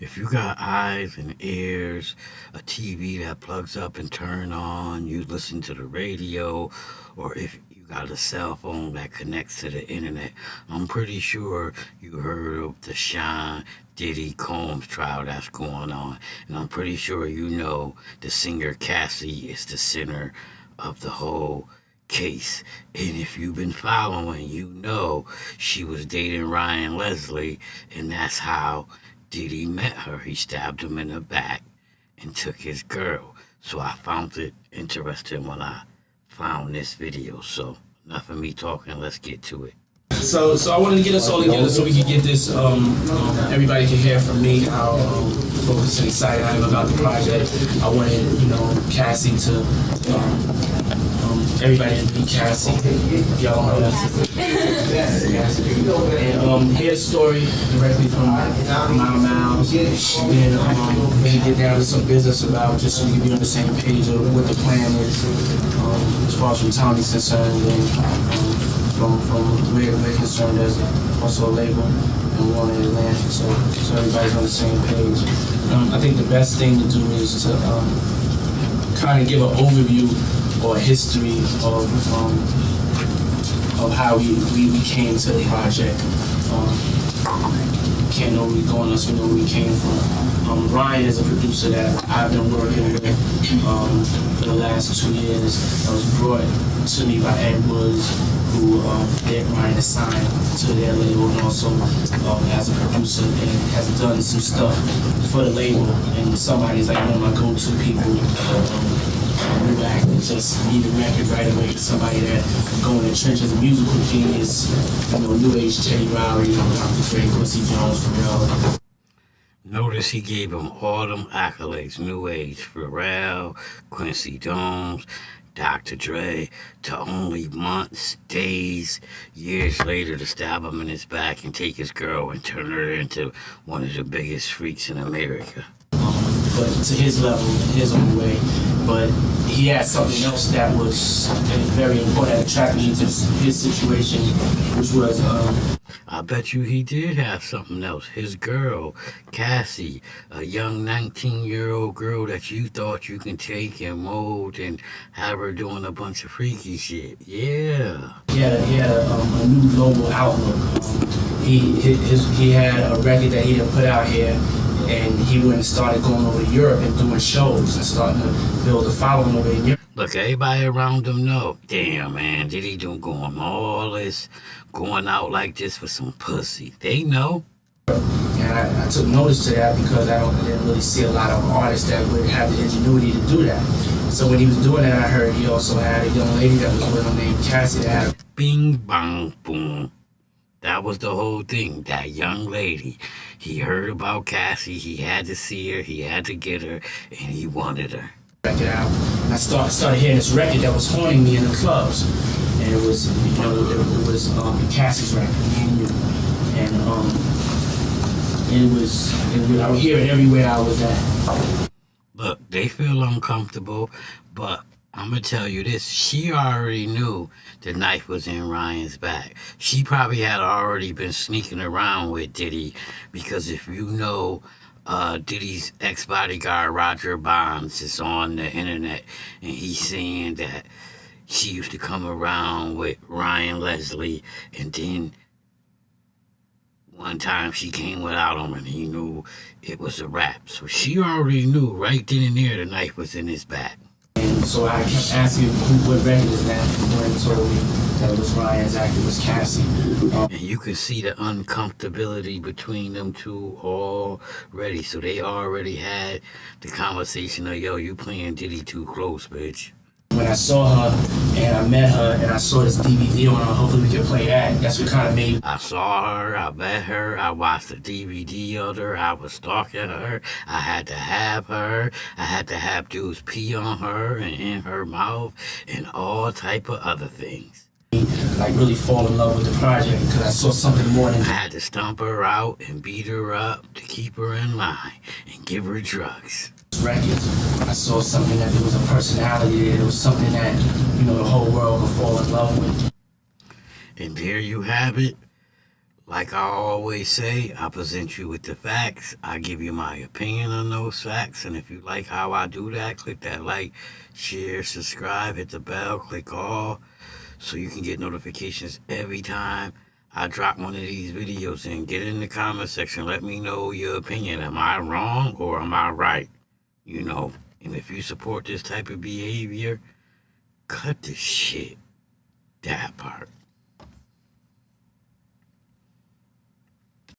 If you got eyes and ears, a TV that plugs up and turn on, you listen to the radio, or if you got a cell phone that connects to the internet, I'm pretty sure you heard of the Sean Diddy Combs trial that's going on. And I'm pretty sure you know the singer Cassie is the center of the whole case. And if you've been following, you know she was dating Ryan Leslie, and that's how Diddy met her. He stabbed him in the back and took his girl. So I found it interesting when I found this video. So enough of me talking, let's get to it. So I wanted to get us all together so we could get this. Everybody can hear from me how focused and excited I am about the project. I wanted, Cassie to everybody to meet Cassie. Y'all know that. And hear the story directly from my mouth. And then maybe get down to some business about just so we can be on the same page of what the plan is as far as from Tommy's concerned. And, from where we're concerned as also a label and one in Atlanta, so everybody's on the same page. I think the best thing to do is to kind of give an overview or a history of how we came to the project. Can't know where we're going unless we know where we came from. Ryan is a producer that I've been working with for the last 2 years. I was brought to me by Ed Woods, who Ryan assigned to their label, and also as a producer and has done some stuff for the label. And somebody's like one of my go-to people. New actor, just need a record right away. Somebody that go in the trenches, a musical genius, new age Teddy Riley, Dr. Dre, Quincy Jones, Pharrell. Notice he gave him all them accolades, New Age, Pharrell, Quincy Jones, Dr. Dre, to only months, days, years later to stab him in his back and take his girl and turn her into one of the biggest freaks in America. But to his level, in his own way. But he had something else that was very important that attracted me to his situation, which was I bet you he did have something else. His girl, Cassie, a young 19-year-old girl that you thought you can take and mold and have her doing a bunch of freaky shit. Yeah. He had a new global outlook. He had a record that he didn't put out here, and he went and started going over to Europe and doing shows and starting to build a following over in Europe. Look, everybody around him know. Damn, man, did he do going all this, going out like this for some pussy? They know. And I took notice to that because I didn't really see a lot of artists that would have the ingenuity to do that. So when he was doing that, I heard he also had a young lady that was with him named Cassie that had a bing, bang, boom. That was the whole thing, that young lady. He heard about Cassie, he had to see her, he had to get her, and he wanted her. Record out. And I started hearing this record that was haunting me in the clubs. And it was, it was Cassie's record, Me and You. And I would hear it everywhere I was at. Look, they feel uncomfortable, but I'm going to tell you this. She already knew the knife was in Ryan's back. She probably had already been sneaking around with Diddy, because if you know, Diddy's ex-bodyguard, Roger Bonds, is on the internet, and he's saying that she used to come around with Ryan Leslie, and then one time she came without him, and he knew it was a wrap. So she already knew right then and there the knife was in his back. And so I kept asking what record is that, and when he told me that it was Ryan's act, it was Cassie. And you can see the uncomfortability between them two already. So they already had the conversation of, yo, you playing Diddy too close, bitch. When I saw her and I met her and I saw this DVD on her, hopefully we can play that. That's what kind of made. I saw her, I met her, I watched the DVD of her, I was stalking her, I had to have her, I had to have dudes pee on her and in her mouth and all type of other things. Like really fall in love with the project because I saw something more than. I had to stomp her out and beat her up to keep her in line and give her drugs. Records. I saw something that there was a personality there. It was something that, the whole world could fall in love with. And there you have it. Like I always say, I present you with the facts. I give you my opinion on those facts. And if you like how I do that, click that like, share, subscribe, hit the bell, click all so you can get notifications every time I drop one of these videos. And get in the comment section. Let me know your opinion. Am I wrong or am I right? You know, and if you support this type of behavior, cut the shit. That part.